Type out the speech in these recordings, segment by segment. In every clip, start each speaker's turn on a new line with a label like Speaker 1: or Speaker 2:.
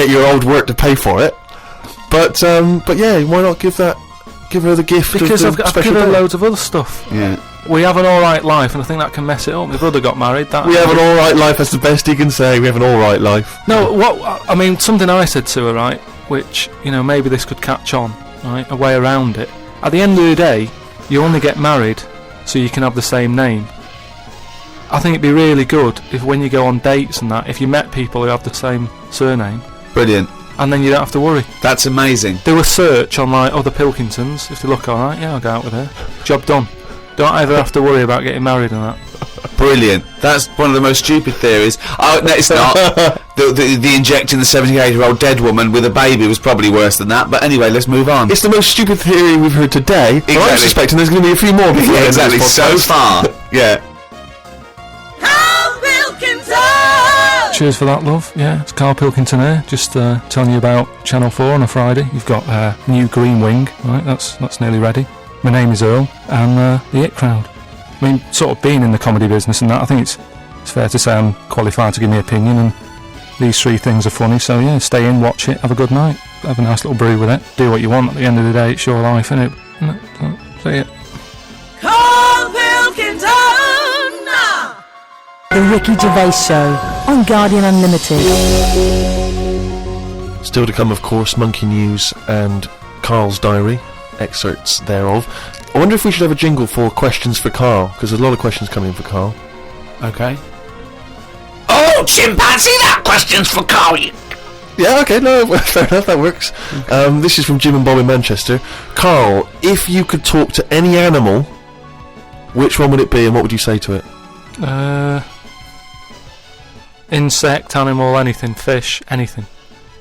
Speaker 1: get your old work to pay for it. But yeah, why not give her the gift?
Speaker 2: Because
Speaker 1: of
Speaker 2: I've given her loads of other stuff.
Speaker 1: Yeah.
Speaker 2: We have an alright life, and I think that can mess it up. My brother got married.
Speaker 1: We have an alright life, that's the best he can say. We have an alright life.
Speaker 2: No, I mean, something I said to her, right, which, maybe this could catch on, right, a way around it. At the end of the day, you only get married so you can have the same name. I think it'd be really good if when you go on dates and that, if you met people who have the same surname.
Speaker 3: Brilliant.
Speaker 2: And then you don't have to worry.
Speaker 3: That's amazing.
Speaker 2: Do a search on, like, other Pilkingtons. If they look alright, yeah, I'll go out with her. Job done. Don't ever have to worry about getting married and that.
Speaker 3: Brilliant. That's one of the most stupid theories. Oh, no, it's not. the injecting the 78-year-old dead woman with a baby was probably worse than that. But anyway, let's move on.
Speaker 1: It's the most stupid theory we've heard today. Exactly. But I'm suspecting there's going to be a few more before
Speaker 3: yeah, exactly. So far. Yeah.
Speaker 2: Cheers for that, love. Yeah, it's Carl Pilkington here. Just telling you about Channel 4 on a Friday. You've got new Green Wing, right? That's nearly ready. My name is Earl, and the It Crowd. I mean, sort of being in the comedy business and that, I think it's fair to say I'm qualified to give my opinion, and these three things are funny. So yeah, stay in, watch it, have a good night, have a nice little brew with it. Do what you want. At the end of the day, it's your life, innit? See ya.
Speaker 4: Carl Pilkington!
Speaker 5: The Ricky Gervais Show on Guardian Unlimited.
Speaker 1: Still to come, of course, Monkey News and Carl's Diary, excerpts thereof. I wonder if we should have a jingle for questions for Carl, because there's a lot of questions coming in for Carl.
Speaker 3: Okay. Oh, chimpanzee, that question's for Carl.
Speaker 1: Yeah, okay, no, fair enough, that works. Okay. This is from Jim and Bob in Manchester. Carl, if you could talk to any animal, which one would it be, and what would you say to it?
Speaker 2: Insect, animal, anything, fish, anything.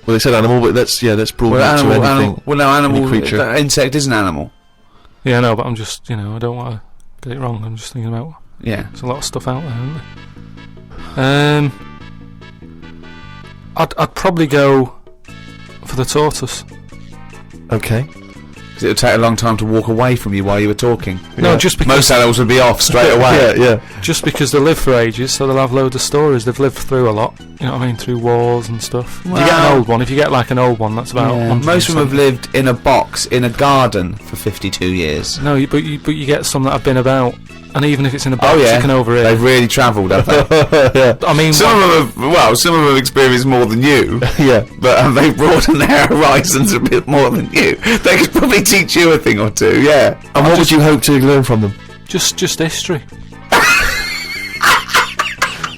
Speaker 1: Well, they said animal, but that's broad to anything.
Speaker 3: Animal,
Speaker 1: creature.
Speaker 3: Insect is an animal.
Speaker 2: Yeah, no, but I'm just, I don't want to get it wrong. I'm just thinking about.
Speaker 3: Yeah.
Speaker 2: There's a lot of stuff out there, isn't there? I'd probably go for the tortoise.
Speaker 1: Okay.
Speaker 3: It would take a long time to walk away from you while you were talking.
Speaker 2: No, just because
Speaker 3: most animals would be off straight away.
Speaker 1: Yeah.
Speaker 2: Just because they live for ages, so they'll have loads of stories. They've lived through a lot. You know what I mean? Through wars and stuff. Well, if you get an old one, if you get like an old one, that's about.
Speaker 3: Yeah. Most of them have lived in a box in a garden for 52 years.
Speaker 2: No, but you get some that have been about. And even if it's in a box, you can overhear.
Speaker 3: They've really travelled, have they?
Speaker 1: Yeah.
Speaker 3: I mean, some of them have experienced more than you.
Speaker 1: Yeah.
Speaker 3: But they've broadened their horizons a bit more than you. They could probably teach you a thing or two, yeah.
Speaker 1: And what would you hope to learn from them?
Speaker 2: Just history.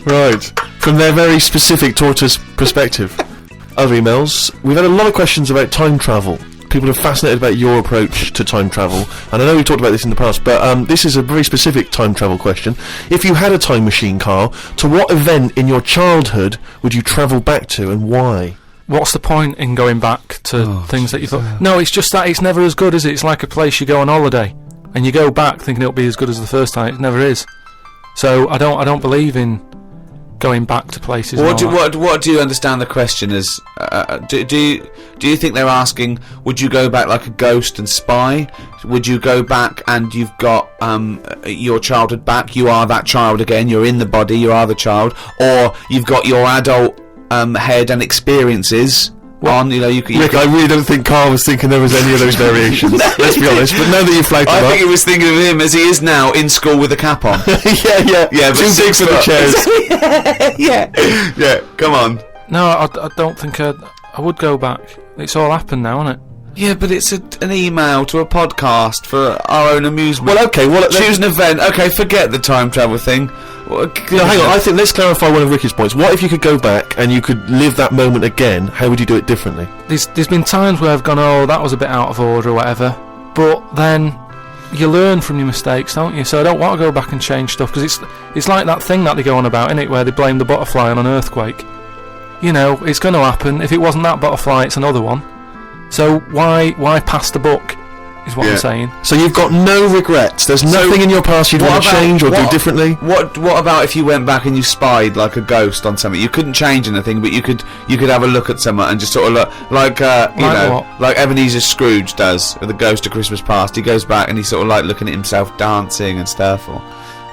Speaker 1: Right. From their very specific tortoise perspective. Other emails. We've had a lot of questions about time travel. People are fascinated about your approach to time travel, and I know we talked about this in the past, but this is a very specific time travel question. If you had a time machine, Carl, to what event in your childhood would you travel back to, and why?
Speaker 2: What's the point in going back to things that you thought? No, it's just that it's never as good, is it? It's like a place you go on holiday, and you go back thinking it'll be as good as the first time. It never is. So I don't believe in going back to places.
Speaker 3: What do you understand the question as? Do you think they're asking, would you go back like a ghost and spy? Would you go back and you've got your childhood back? You are that child again. You're in the body. You are the child, or you've got your adult head and experiences.
Speaker 1: Rick, I really don't think Carl was thinking there was any of those variations. Let's be honest. But now that you flagged it up,
Speaker 3: I think he was thinking of him as he is now in school with a cap on.
Speaker 1: yeah. But too big for the chairs.
Speaker 3: yeah. Come on.
Speaker 2: No, I don't think I would go back. It's all happened now, isn't it?
Speaker 3: Yeah, but it's an email to a podcast for our own amusement.
Speaker 1: Well, okay.
Speaker 3: Choose an event. Okay, forget the time travel thing.
Speaker 1: No, hang on. I think let's clarify one of Ricky's points. What if you could go back and you could live that moment again? How would you do it differently?
Speaker 2: There's been times where I've gone, that was a bit out of order or whatever. But then you learn from your mistakes, don't you? So I don't want to go back and change stuff, because it's like that thing that they go on about, innit, where they blame the butterfly on an earthquake. It's going to happen. If it wasn't that butterfly, it's another one. So why pass the buck, is what I'm saying.
Speaker 1: So you've got no regrets. There's nothing in your past you'd want to change or do differently?
Speaker 3: What about if you went back and you spied like a ghost on something? You couldn't change anything, but you could have a look at someone and just sort of look like Ebenezer Scrooge does with the Ghost of Christmas Past. He goes back and he's sort of like looking at himself dancing and stuff, or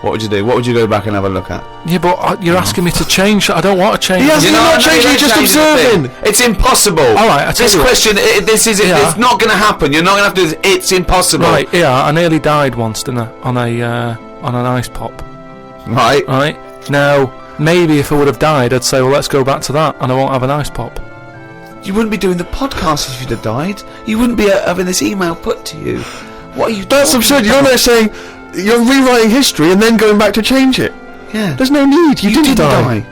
Speaker 3: What would you do? What would you go back and have a look at?
Speaker 2: Yeah, but you're asking me to change. I don't want to change.
Speaker 1: Yes,
Speaker 2: it.
Speaker 1: you're not changing, you're just observing.
Speaker 3: It's impossible.
Speaker 2: All right, I tell
Speaker 3: this
Speaker 2: you what.
Speaker 3: question, this is
Speaker 2: Yeah.
Speaker 3: it's not going to happen. You're not going to have to do this. It's impossible.
Speaker 2: Right, yeah, I nearly died once, didn't I? On an ice pop.
Speaker 3: Right.
Speaker 2: Right? Now, maybe if I would have died, I'd say, well, let's go back to that, and I won't have an ice pop.
Speaker 3: You wouldn't be doing the podcast if you'd have died. You wouldn't be having this email put to you. What are you
Speaker 1: That's
Speaker 3: talking
Speaker 1: absurd. You're
Speaker 3: about?
Speaker 1: now saying you're rewriting history and then going back to change it.
Speaker 3: Yeah.
Speaker 1: There's no need. You didn't die.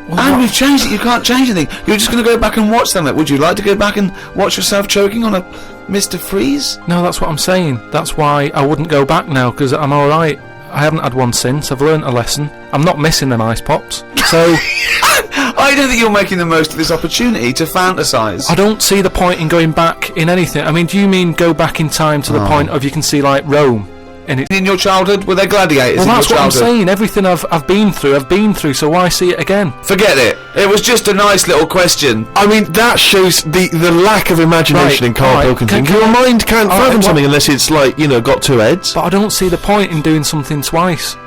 Speaker 3: And we've changed it. You can't change anything. You're just going to go back and watch them. Would you like to go back and watch yourself choking on a Mr. Freeze?
Speaker 2: No, that's what I'm saying. That's why I wouldn't go back now, because I'm alright. I haven't had one since. I've learnt a lesson. I'm not missing them ice pops. So,
Speaker 3: I don't think you're making the most of this opportunity to fantasise.
Speaker 2: I don't see the point in going back in anything. I mean, do you mean go back in time to the point of you can see, like, Rome?
Speaker 3: In your childhood, were there gladiators
Speaker 2: Well,
Speaker 3: in your
Speaker 2: that's what I'm
Speaker 3: childhood?
Speaker 2: saying. Everything I've been through, so why see it again?
Speaker 3: Forget it. It was just a nice little question.
Speaker 1: I mean, that shows the lack of imagination
Speaker 2: Right,
Speaker 1: in Carl
Speaker 2: alright,
Speaker 1: Pilkington.
Speaker 2: can
Speaker 1: Your
Speaker 2: I-
Speaker 1: mind can't
Speaker 2: alright,
Speaker 1: fathom
Speaker 2: what-
Speaker 1: something unless it's like, got two heads.
Speaker 2: But I don't see the point in doing something twice.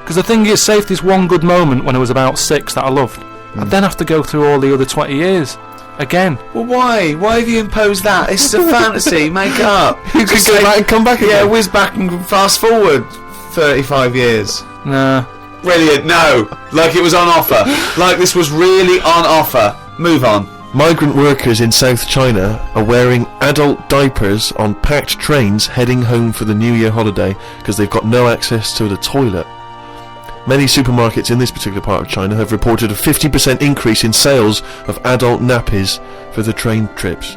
Speaker 2: Because the thing is, say if there's one good moment when I was about 6 that I loved, I'd then have to go through all the other 20 years. Again.
Speaker 3: Well, why? Why have you imposed that? It's a fantasy. Make up.
Speaker 1: You could go back and come back
Speaker 3: Yeah,
Speaker 1: again.
Speaker 3: whiz back and fast forward 35 years.
Speaker 2: Nah.
Speaker 3: Brilliant. No. Like it was on offer. Like this was really on offer. Move on.
Speaker 1: Migrant workers in South China are wearing adult diapers on packed trains heading home for the New Year holiday because they've got no access to the toilet. Many supermarkets in this particular part of China have reported a 50% increase in sales of adult nappies for the train trips.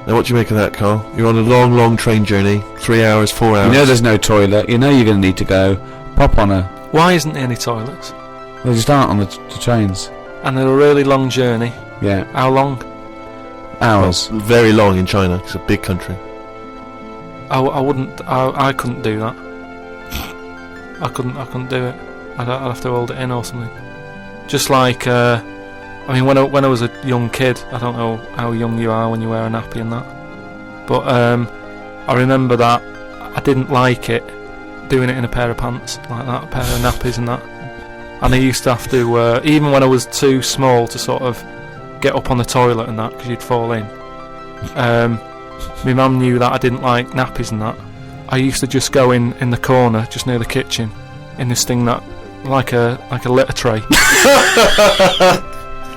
Speaker 1: Now what do you make of that, Carl? You're on a long, long train journey, 3 hours, 4 hours.
Speaker 3: You know there's no toilet. You know you're going to need to go. Pop on a...
Speaker 2: Why isn't there any toilets?
Speaker 3: They just aren't on the trains.
Speaker 2: And they're a really long journey.
Speaker 3: Yeah.
Speaker 2: How long?
Speaker 3: Hours.
Speaker 1: Very long in China. It's a big country.
Speaker 2: I wouldn't. I couldn't do that. I couldn't do it. I'd have to hold it in or something. Just like, I mean, when I was a young kid, I don't know how young you are when you wear a nappy and that, but I remember that I didn't like it doing it in a pair of pants like that, a pair of nappies and that. And I used to have to, even when I was too small to sort of get up on the toilet and that, because you'd fall in. My mum knew that I didn't like nappies and that. I used to just go in the corner, just near the kitchen, in this thing that, like a litter tray.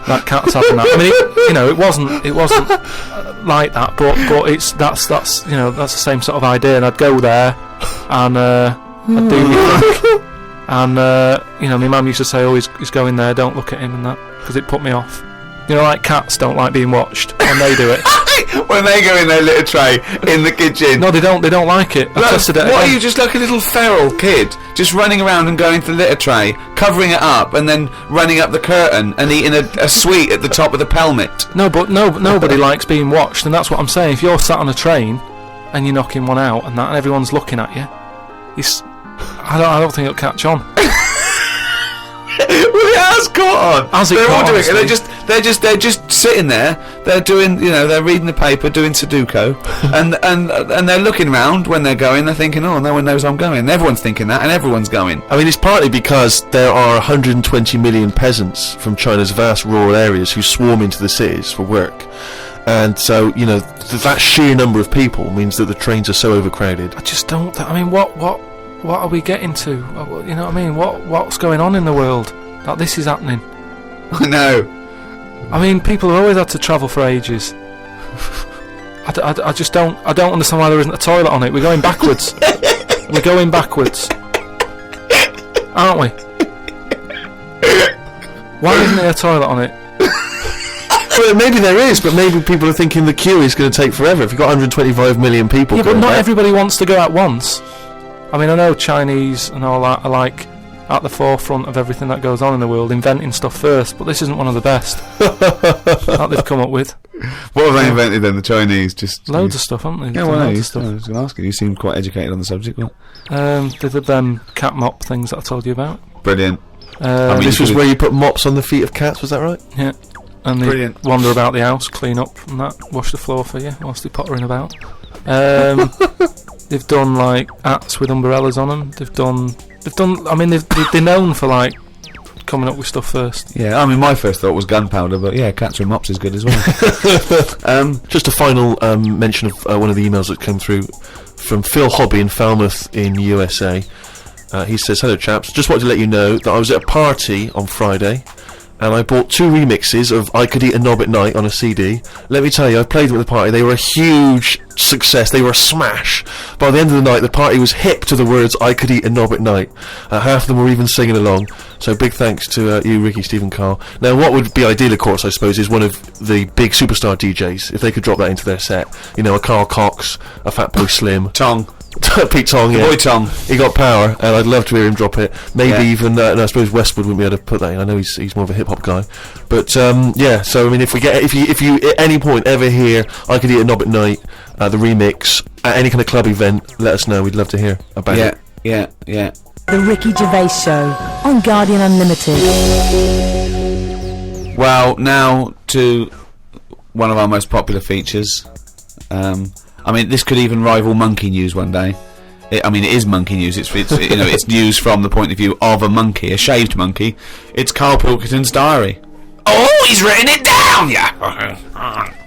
Speaker 2: That cat's having that. I mean, it wasn't like that, but that's that's the same sort of idea. And I'd go there, and I'd do my thing. And my mum used to say, "Oh, he's going there. Don't look at him," and that, because it put me off. Like cats don't like being watched when they do it.
Speaker 3: When they go in their litter tray in the kitchen.
Speaker 2: No, they don't like it. I tested it
Speaker 3: What are
Speaker 2: again.
Speaker 3: you, just like a little feral kid, just running around and going to the litter tray, covering it up, and then running up the curtain and eating a sweet at the top of the pelmet?
Speaker 2: No, but nobody likes being watched, and that's what I'm saying. If you're sat on a train and you're knocking one out and that, and everyone's looking at you, I don't think it'll catch on.
Speaker 3: Well, it has caught on.
Speaker 2: Has it
Speaker 3: They're all
Speaker 2: caught on,
Speaker 3: doing it.
Speaker 2: Steve?
Speaker 3: They're just sitting there. They're doing, they're reading the paper, doing Sudoku, and they're looking round when they're going. They're thinking, oh, no one knows I'm going. And everyone's thinking that, and everyone's going.
Speaker 1: I mean, it's partly because there are 120 million peasants from China's vast rural areas who swarm into the cities for work. And so, that sheer number of people means that the trains are so overcrowded.
Speaker 2: I just don't. I mean, what are we getting to? You know what I mean? What's going on in the world that this is happening?
Speaker 3: I know.
Speaker 2: I mean, people have always had to travel for ages. I just don't. I don't understand why there isn't a toilet on it. We're going backwards. We're going backwards, aren't we? Why isn't there a toilet on it?
Speaker 1: Well, maybe there is, but maybe people are thinking the queue is going to take forever. If you've got 125 million people
Speaker 2: Yeah, but
Speaker 1: going
Speaker 2: not
Speaker 1: back-
Speaker 2: everybody wants to go at once. I mean, I know Chinese and all that are like at the forefront of everything that goes on in the world, inventing stuff first, but this isn't one of the best that they've come up with.
Speaker 3: What have they invented then, the Chinese? Just
Speaker 2: Loads of stuff, haven't they?
Speaker 3: Yeah, well,
Speaker 2: Loads
Speaker 3: I
Speaker 2: of stuff.
Speaker 3: was going to ask you. You seem quite educated on the subject. What?
Speaker 2: They did them cat mop things that I told you about.
Speaker 3: Brilliant.
Speaker 2: I
Speaker 1: This was where you put mops on the feet of cats, was that right?
Speaker 2: Yeah. And they
Speaker 3: Brilliant.
Speaker 2: wander about the house, clean up and that, wash the floor for you whilst they're pottering about. They've done like hats with umbrellas on them. They've done. I mean, they're known for like coming up with stuff first.
Speaker 3: Yeah, I mean, my first thought was gunpowder, but yeah, cats and mops is good as well.
Speaker 1: Just a final mention of one of the emails that came through from Phil Hobby in Falmouth in USA. He says, "Hello chaps, just wanted to let you know that I was at a party on Friday and I bought 2 remixes of I Could Eat a Knob at Night on a CD. Let me tell you, I played them at the party. They were a huge success. They were a smash. By the end of the night, the party was hip to the words I Could Eat a Knob at Night. Half of them were even singing along. So big thanks to you, Ricky, Stephen, Carl. Now, what would be ideal, of course, I suppose, is one of the big superstar DJs, if they could drop that into their set. You know, a Carl Cox, a Fatboy Slim.
Speaker 3: Tong.
Speaker 1: Pete Tong, yeah.
Speaker 3: Boy Tong.
Speaker 1: He got power, and I'd love to hear him drop it. Maybe
Speaker 3: Yeah.
Speaker 1: even, no, I suppose Westwood wouldn't be able to put that in. I know he's more of a hip hop guy, but yeah. So I mean, if you at any point ever hear I Could Eat a Knob at Night, the remix at any kind of club event, let us know. We'd love to hear about it.
Speaker 3: Yeah.
Speaker 5: The Ricky Gervais Show on Guardian Unlimited.
Speaker 3: Well, now to one of our most popular features. I mean, this could even rival Monkey News one day. It is Monkey News. It's you know, it's news from the point of view of a monkey, a shaved monkey. It's Carl Pilkington's diary. Oh, he's written it down, yeah.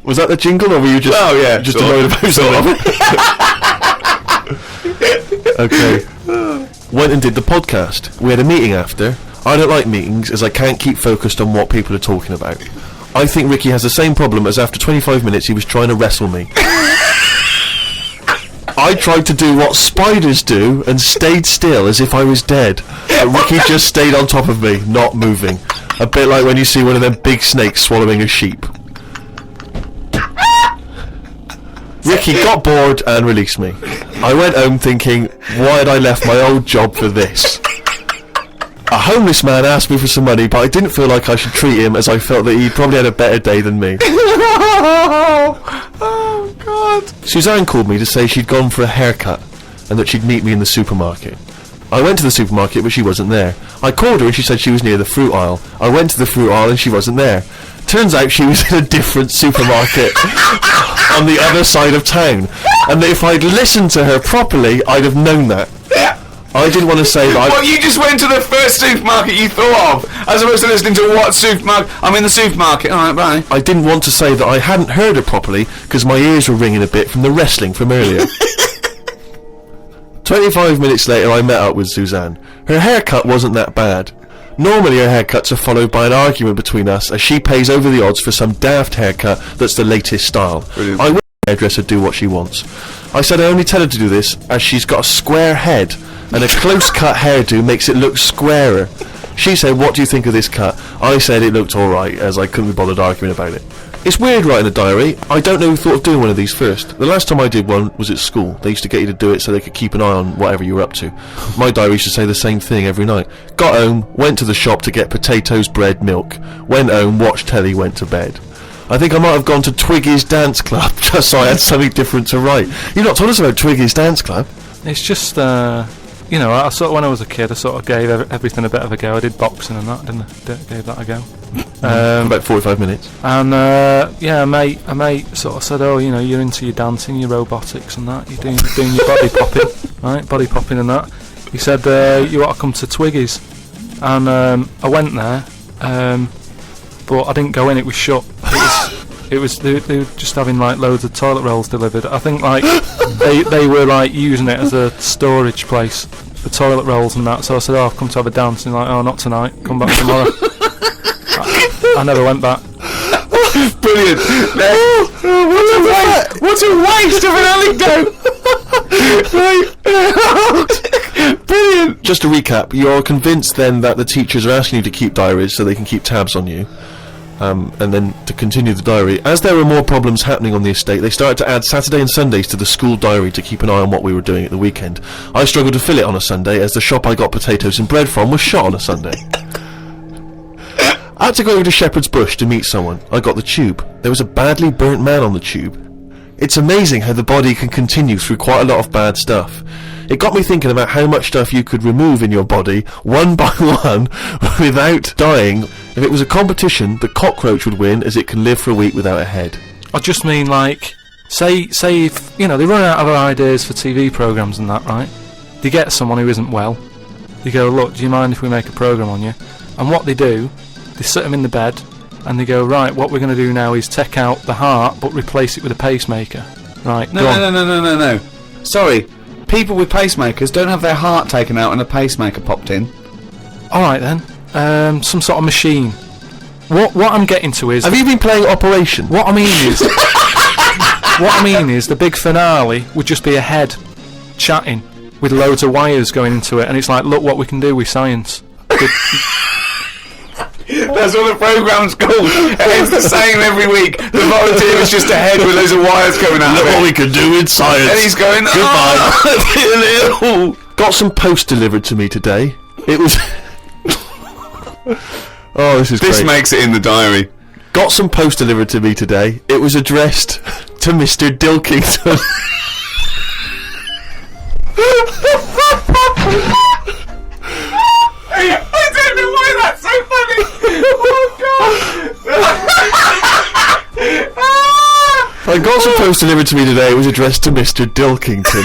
Speaker 1: Was that the jingle, or were you just?
Speaker 3: Oh yeah,
Speaker 1: just
Speaker 3: sort
Speaker 1: annoyed
Speaker 3: of.
Speaker 1: about something. Okay. Went and did the podcast. We had a meeting after. I don't like meetings as I can't keep focused on what people are talking about. I think Ricky has the same problem as after 25 minutes he was trying to wrestle me. I tried to do what spiders do and stayed still as if I was dead. But Ricky just stayed on top of me, not moving. A bit like when you see one of them big snakes swallowing a sheep. Ricky got bored and released me. I went home thinking, why had I left my old job for this? A homeless man asked me for some money, but I didn't feel like I should treat him as I felt that he'd probably had a better day than me. Oh, God. Suzanne called me to say she'd gone for a haircut and that she'd meet me in the supermarket. I went to the supermarket, but she wasn't there. I called her and she said she was near the fruit aisle. I went to the fruit aisle and she wasn't there. Turns out she was in a different supermarket on the other side of town. And that if I'd listened to her properly, I'd have known that. I didn't want to say that.
Speaker 3: Well, you just went to the first supermarket you thought of, as opposed to listening to what supermarket. I'm in the supermarket. All right, bye.
Speaker 1: I didn't want to say that I hadn't heard her properly because my ears were ringing a bit from the wrestling from earlier. 25 minutes later, I met up with Suzanne. Her haircut wasn't that bad. Normally, her haircuts are followed by an argument between us as she pays over the odds for some daft haircut that's the latest style.
Speaker 3: Brilliant.
Speaker 1: I will let the hairdresser do what she wants. I said I only tell her to do this as she's got a square head and a close-cut hairdo makes it look squarer. She said, what do you think of this cut? I said it looked alright, as I couldn't be bothered arguing about it. It's weird writing a diary. I don't know who thought of doing one of these first. The last time I did one was at school. They used to get you to do it so they could keep an eye on whatever you were up to. My diary used to say the same thing every night. Got home, went to the shop to get potatoes, bread, milk. Went home, watched telly, went to bed. I think I might have gone to Twiggy's Dance Club just so I had something different to write. You've not told us about Twiggy's Dance Club.
Speaker 2: It's just, you know, I sort of, when I was a kid, I sort of gave everything a bit of a go. I did boxing and that, didn't I? Gave that a go.
Speaker 1: About 45 minutes.
Speaker 2: And yeah, a mate sort of said, oh, you know, you're into your dancing, your robotics and that. You're doing your body popping, right? Body popping and that. He said, you ought to come to Twiggy's. And I went there, but I didn't go in. It was shut. They were just having like loads of toilet rolls delivered. I think like they were like using it as a storage place for toilet rolls and that. So I said, oh, I've come to have a dance. And like, oh, not tonight. Come back tomorrow. I never went back.
Speaker 3: Brilliant. What a waste of an anecdote. Brilliant.
Speaker 1: Just to recap, you're convinced then that the teachers are asking you to keep diaries so they can keep tabs on you. And then to continue the diary, as there were more problems happening on the estate, they started to add Saturday and Sundays to the school diary to keep an eye on what we were doing at the weekend. I struggled to fill it on a Sunday as the shop I got potatoes and bread from was shut on a Sunday. I had to go over to Shepherd's Bush to meet someone. I got the tube. There was a badly burnt man on the tube. It's amazing how the body can continue through quite a lot of bad stuff. It got me thinking about how much stuff you could remove in your body, one by one, without dying. If it was a competition, the cockroach would win, as it can live for a week without a head.
Speaker 2: I just mean like Say if, they run out of ideas for TV programmes and that, right? They get someone who isn't well. They go, look, do you mind if we make a programme on you? And what they do, they sit them in the bed, and they go, right, what we're going to do now is take out the heart, but replace it with a pacemaker. Right,
Speaker 3: No. Sorry, people with pacemakers don't have their heart taken out and a pacemaker popped in.
Speaker 2: Alright then, some sort of machine. What I'm getting to is...
Speaker 1: Have you been playing Operation?
Speaker 2: What I mean is the big finale would just be a head chatting with loads of wires going into it, and it's like, look what we can do with science.
Speaker 3: That's what the programme's called. It's the same every week. The volunteer is just a head with loads of wires coming out
Speaker 1: Look
Speaker 3: of it.
Speaker 1: what we can do with science.
Speaker 3: And he's going,
Speaker 1: goodbye. Got some post delivered to me today. It was... oh, this is
Speaker 3: This
Speaker 1: great.
Speaker 3: makes it in the diary.
Speaker 1: Got some post delivered to me today. It was addressed to Mr. Dilkington.
Speaker 3: I don't know why that's so funny.
Speaker 1: I got some post delivered to me today. It was addressed to Mr. Dilkington.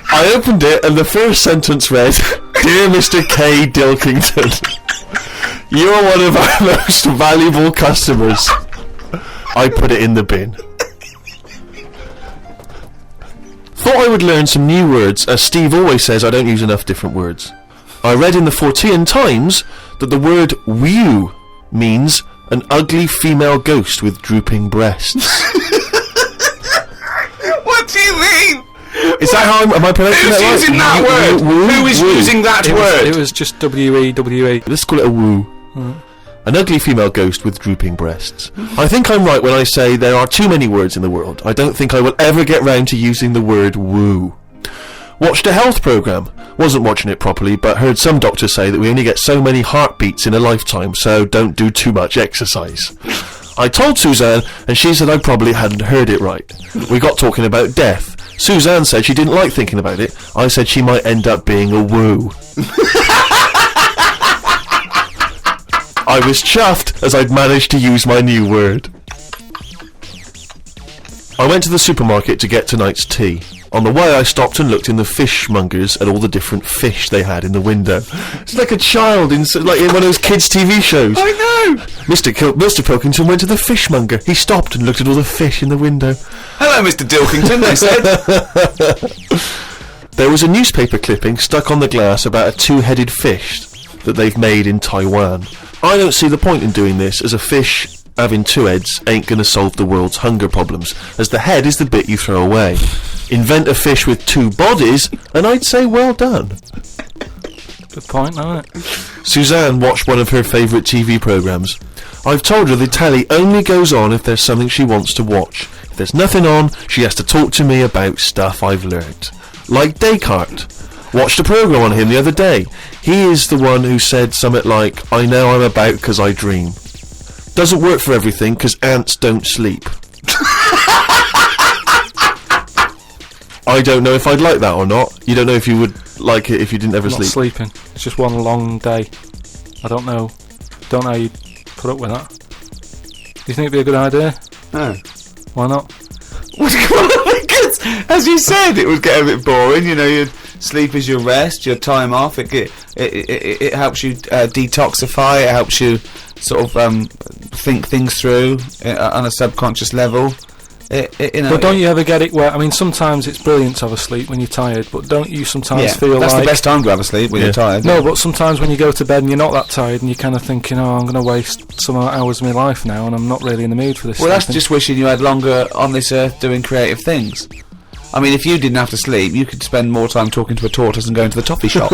Speaker 1: I opened it and the first sentence read, "Dear Mr. K. Dilkington, you are one of our most valuable customers." I put it in the bin. Thought I would learn some new words, as Steve always says I don't use enough different words. I read in the Fortean Times that the word "wew" means an ugly female ghost with drooping breasts.
Speaker 3: What do you mean?
Speaker 1: Is that how am I pronouncing that right?
Speaker 3: Who's using that word? Who is using that word?
Speaker 2: It was just W-E-W-E.
Speaker 1: Let's call it a woo. An ugly female ghost with drooping breasts. I think I'm right when I say there are too many words in the world. I don't think I will ever get round to using the word woo. Watched a health programme. Wasn't watching it properly, but heard some doctors say that we only get so many heartbeats in a lifetime, so don't do too much exercise. I told Suzanne, and she said I probably hadn't heard it right. We got talking about death. Suzanne said she didn't like thinking about it. I said she might end up being a woo. I was chuffed as I'd managed to use my new word. I went to the supermarket to get tonight's tea. On the way I stopped and looked in the fishmongers at all the different fish they had in the window. It's like a child in one of those kids' TV shows.
Speaker 3: I know.
Speaker 1: Mr. Pilkington went to the fishmonger. He stopped and looked at all the fish in the window.
Speaker 3: Hello, Mr. Dilkington, they said.
Speaker 1: There was a newspaper clipping stuck on the glass about a two-headed fish that they've made in Taiwan. I don't see the point in doing this, as a fish having two heads ain't gonna solve the world's hunger problems, as the head is the bit you throw away. Invent a fish with two bodies, and I'd say well done.
Speaker 2: Good point, isn't it?
Speaker 1: Suzanne watched one of her favourite TV programmes. I've told her the telly only goes on if there's something she wants to watch. If there's nothing on, she has to talk to me about stuff I've learnt. Like Descartes. Watched a programme on him the other day. He is the one who said something like, "I know I'm about because I dream." Doesn't work for everything because ants don't sleep. I don't know if I'd like that or not. You don't know if you would like it if you didn't ever
Speaker 2: I'm not
Speaker 1: sleep.
Speaker 2: sleeping. It's just one long day. I don't know how you put up with that. Do you think it'd be a good idea?
Speaker 3: No.
Speaker 2: Why not?
Speaker 3: Because, as you said, it would get a bit boring. You know, your sleep is your rest, your time off. It helps you detoxify. It helps you sort of think things through on a subconscious level.
Speaker 2: But don't you ever get it where, I mean, sometimes it's brilliant to have a sleep when you're tired, but don't you sometimes feel
Speaker 3: that's
Speaker 2: like...
Speaker 3: the best time to have a sleep when you're tired.
Speaker 2: No, but sometimes when you go to bed and you're not that tired and you're kind of thinking, oh, I'm going to waste some hours of my life now and I'm not really in the mood for this.
Speaker 3: Well, that's just wishing you had longer on this earth doing creative things. I mean, if you didn't have to sleep, you could spend more time talking to a tortoise and going to the toffee shop.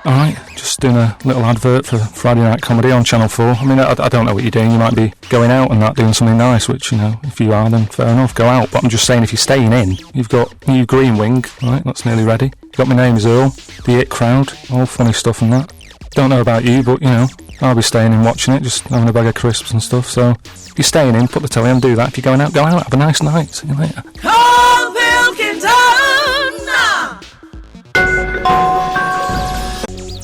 Speaker 2: Alright, just doing a little advert for Friday Night Comedy on Channel 4. I mean, I don't know what you're doing. You might be going out and that, doing something nice, which, you know, if you are, then fair enough, go out. But I'm just saying, if you're staying in, you've got new Green Wing, right, that's nearly ready. You've got My Name is Earl, The It Crowd, all funny stuff and that. Don't know about you, but, you know, I'll be staying in watching it, just having a bag of crisps and stuff. So, if you're staying in, put the telly on, do that. If you're going out, go out. Have a nice night. See you later.
Speaker 4: Carl Pilkington!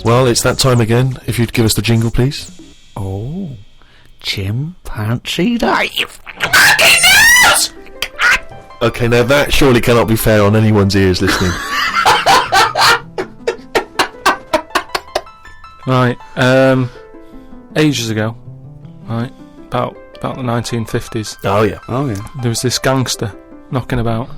Speaker 1: Well, it's that time again. If you'd give us the jingle, please.
Speaker 3: Oh, chimpanzee night.
Speaker 1: Okay, now that surely cannot be fair on anyone's ears listening.
Speaker 2: Right, ages ago, right, about the 1950s,
Speaker 1: Oh yeah.
Speaker 3: Oh yeah.
Speaker 2: there was this gangster knocking about